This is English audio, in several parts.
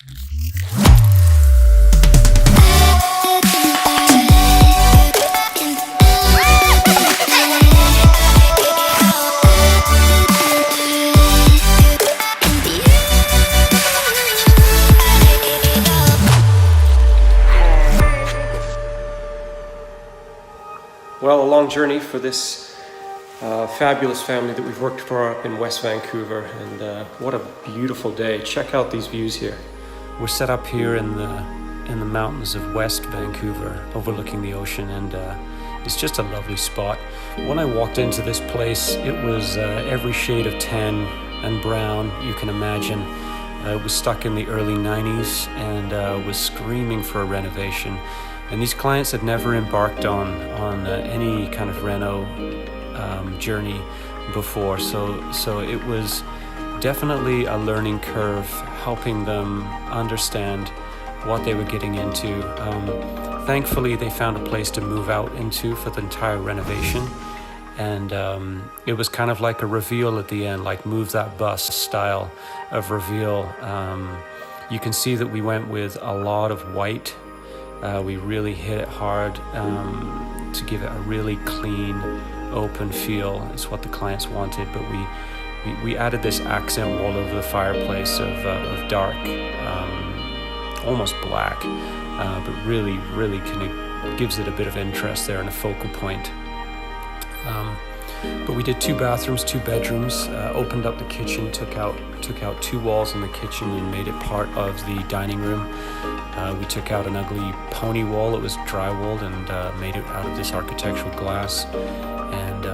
Well, a long journey for this fabulous family that we've worked for up in West Vancouver, and what a beautiful day. Check out these views here. We're set up here in the mountains of West Vancouver, overlooking the ocean, and it's just a lovely spot. When I walked into this place, it was every shade of tan and brown you can imagine. It was stuck in the early 90s and was screaming for a renovation. And these clients had never embarked on any kind of reno journey before, so it was definitely a learning curve, helping them understand what they were getting into. Thankfully, they found a place to move out into for the entire renovation, and it was kind of like a reveal at the end, like Move That Bus style of reveal. You can see that we went with a lot of white. We really hit it hard to give it a really clean, open feel. It's what the clients wanted, but we added this accent wall over the fireplace of dark, almost black, but really kind of gives it a bit of interest there and a focal point. But we did 2 bathrooms, 2 bedrooms, opened up the kitchen, took out 2 walls in the kitchen and made it part of the dining room. We took out an ugly pony wall. It was drywalled and made it out of this architectural glass. And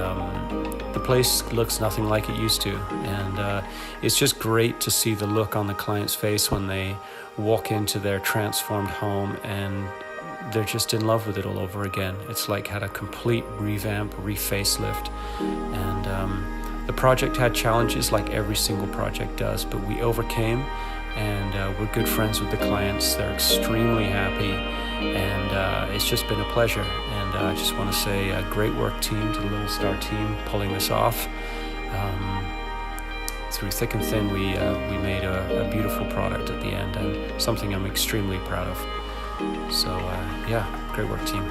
the place looks nothing like it used to. And it's just great to see the look on the client's face when they walk into their transformed home and they're just in love with it all over again. It's like had a complete revamp, refacelift. And the project had challenges like every single project does, but we overcame. And we're good friends with the clients. They're extremely happy, and it's just been a pleasure. And I just want to say great work team to the LittleStar team pulling this off. Through thick and thin, we made a beautiful product at the end, and something I'm extremely proud of. So yeah, great work team.